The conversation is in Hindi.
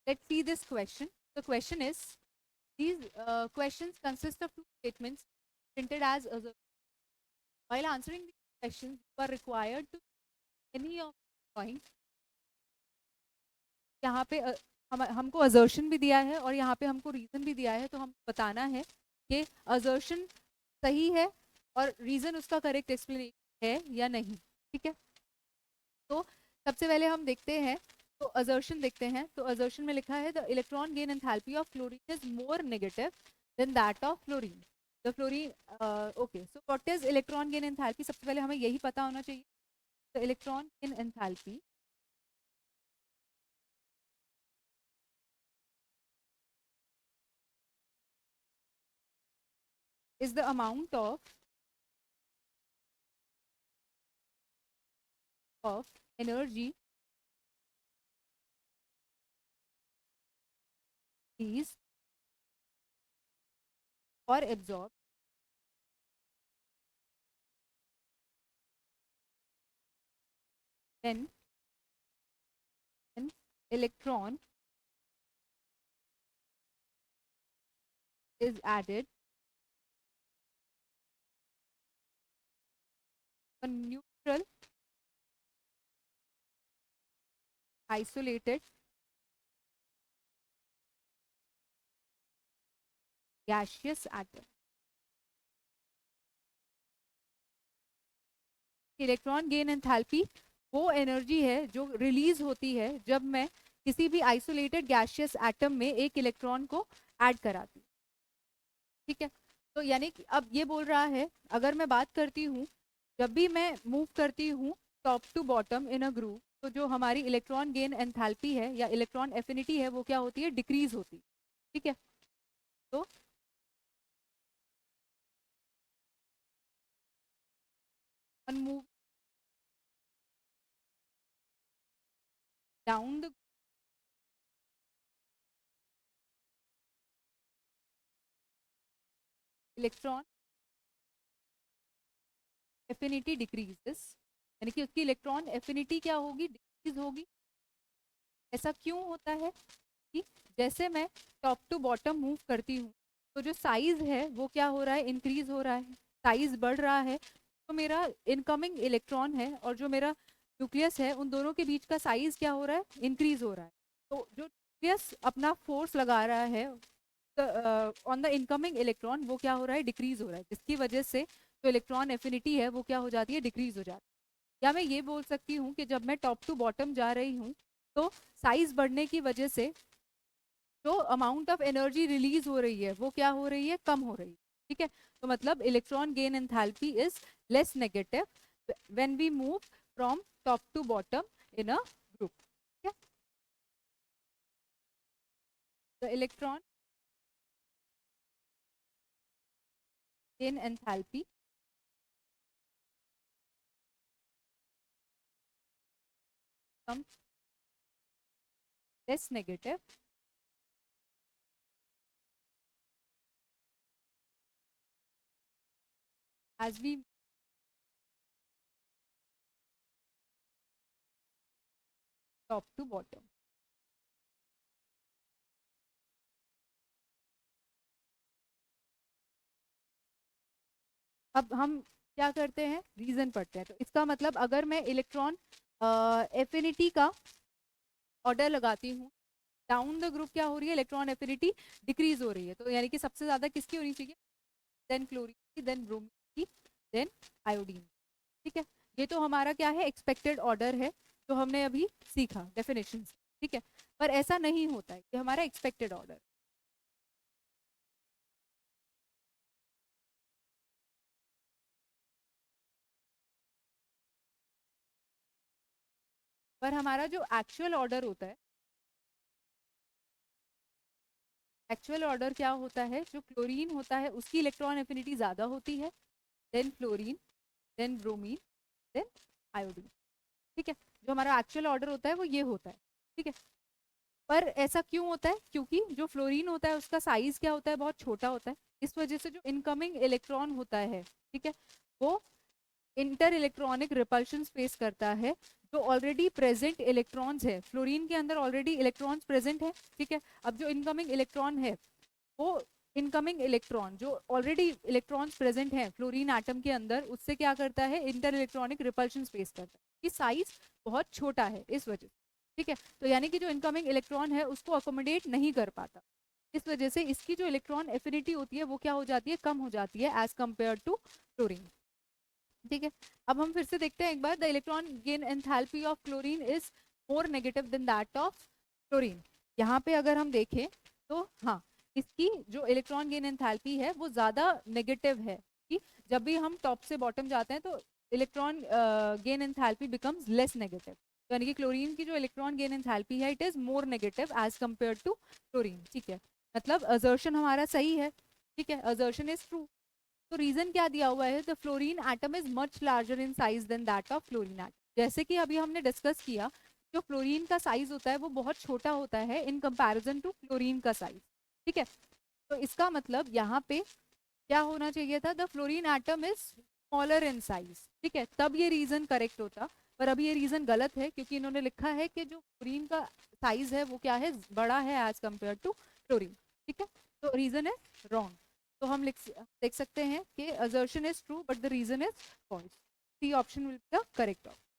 Let's see this question. The question is, these questions consist of two statements printed as a. While answering these questions, you are required to any of points. यहाँ पे हमको assertion भी दिया है और यहाँ पे हमको reason भी दिया है, तो हम बताना है कि assertion सही है और reason उसका correct explanation है या नहीं. ठीक है, तो सबसे पहले हम देखते हैं, तो assertion देखते हैं. तो assertion में लिखा है the electron gain enthalpy of chlorine is more negative than that of fluorine. The fluorine okay, so what is electron gain enthalpy? सबसे पहले हमें यही पता होना चाहिए. The electron gain enthalpy is the amount of energy released or absorbed when an electron is added to a neutral isolated gaseous atom. Electron gain enthalpy वो एनर्जी है जो रिलीज होती है जब मैं किसी भी आइसोलेटेड गैसियस एटम में एक इलेक्ट्रॉन को ऐड कराती हूँ. ठीक है, तो यानी कि अब ये बोल रहा है, अगर मैं बात करती हूँ जब भी मैं मूव करती हूँ top to bottom in a group, तो जो हमारी इलेक्ट्रॉन गेन एंथैल्पी है या इलेक्ट्रॉन एफिनिटी है वो क्या होती है, डिक्रीज होती है. ठीक है, तो move down the electron affinity decreases, यानी कि उसकी इलेक्ट्रॉन एफिनिटी क्या होगी, डिक्रीज होगी. ऐसा क्यों होता है कि जैसे मैं टॉप टू बॉटम मूव करती हूँ तो जो साइज है वो क्या हो रहा है, इंक्रीज हो रहा है, साइज बढ़ रहा है. तो मेरा इनकमिंग इलेक्ट्रॉन है और जो मेरा न्यूक्लियस है उन दोनों के बीच का साइज क्या हो रहा है, इंक्रीज हो रहा है. तो जो न्यूक्लियस अपना फोर्स लगा रहा है ऑन द इनकमिंग इलेक्ट्रॉन वो क्या हो रहा है, डिक्रीज हो रहा है, जिसकी वजह से जो इलेक्ट्रॉन एफिनिटी है वो क्या हो जाती है, डिक्रीज हो जाती है. या मैं ये बोल सकती हूँ कि जब मैं टॉप टू बॉटम जा रही हूँ तो साइज बढ़ने की वजह से जो अमाउंट ऑफ एनर्जी रिलीज हो रही है वो क्या हो रही है, कम हो रही है. ठीक है, तो मतलब electron gain enthalpy is less negative when we move from top to bottom in a group. ठीक है, the electron gain enthalpy come less negative as we top to bottom. अब हम क्या करते हैं, रीजन पढ़ते हैं. तो इसका मतलब अगर मैं इलेक्ट्रॉन एफिनिटी का ऑर्डर लगाती हूँ, डाउन द ग्रुप क्या हो रही है, इलेक्ट्रॉन एफिनिटी डिक्रीज हो रही है. तो यानी कि सबसे ज्यादा किसकी होनी चाहिए, देन क्लोरीन की, देन ब्रोमीन की, देन आयोडीन. ठीक है, ये तो हमारा क्या है, एक्सपेक्टेड ऑर्डर है जो हमने अभी सीखा डेफिनेशन से. ठीक है, पर ऐसा नहीं होता है, ये हमारा एक्सपेक्टेड ऑर्डर. पर हमारा जो एक्चुअल ऑर्डर होता है, एक्चुअल ऑर्डर क्या होता है, जो क्लोरीन होता है उसकी इलेक्ट्रॉन एफिनिटी ज्यादा होती है, then fluorine, then bromine, then iodine. ठीक है, जो हमारा एक्चुअल ऑर्डर होता है वो ये होता है. ठीक है, पर ऐसा क्यों होता है, क्योंकि जो फ्लोरीन होता है उसका साइज क्या होता है, बहुत छोटा होता है. इस वजह से जो इनकमिंग इलेक्ट्रॉन होता है, ठीक है, वो इंटर इलेक्ट्रॉनिक रिपल्शन फेस करता है जो ऑलरेडी प्रेजेंट इलेक्ट्रॉन्स है, फ्लोरीन के अंदर ऑलरेडी इलेक्ट्रॉन्स प्रेजेंट है, ठीक है। अब जो इनकमिंग इलेक्ट्रॉन है, वो इनकमिंग इलेक्ट्रॉन जो ऑलरेडी इलेक्ट्रॉन्स प्रेजेंट हैं फ्लोरीन एटम के अंदर, उससे क्या करता है, इंटर इलेक्ट्रॉनिक रिपल्शन स्पेस करता है, कि साइज बहुत छोटा है इस वजह से, ठीक है। तो यानी कि जो इनकमिंग इलेक्ट्रॉन है उसको अकोमोडेट नहीं कर पाता, इस वजह से इसकी जो इलेक्ट्रॉन एफिनिटी होती है वो क्या हो जाती है, कम हो जाती है एज कंपेयर टू फ्लोरीन, ठीक है। अब हम फिर से देखते हैं एक बार, the electron gain enthalpy of chlorine is more negative than that of fluorine. यहाँ पे अगर हम देखें तो हाँ, इसकी जो इलेक्ट्रॉन गेन एंथैल्पी है वो ज़्यादा नेगेटिव है, कि जब भी हम टॉप से बॉटम जाते हैं तो electron gain enthalpy becomes less negative, यानी कि क्लोरीन की जो इलेक्ट्रॉन गेन एंथैल्पी है it is more negative as compare to fluorine, ठीक है। मतलब असर्शन हमारा सही है, ठीक है, असर्शन इज ट्रू। तो रीजन क्या दिया हुआ है, the fluorine atom is much larger in size than that of fluorine atom. जैसे कि अभी हमने डिस्कस किया, जो फ्लोरीन का साइज होता है वो बहुत छोटा होता है इन कंपैरिजन टू क्लोरीन का साइज, ठीक है। तो इसका मतलब यहाँ पे क्या होना चाहिए था, the fluorine atom is smaller in size, ठीक है, तब ये रीजन करेक्ट होता। पर अभी ये रीजन गलत है, क्योंकि इन्होंने लिखा है कि जो फ्लोरीन का साइज है वो क्या है, बड़ा है एज कम्पेयर टू फ्लोरीन, ठीक है। तो रीजन इज रॉन्ग। तो हम देख सकते हैं कि assertion is true but the reason is false. C option will be the correct option.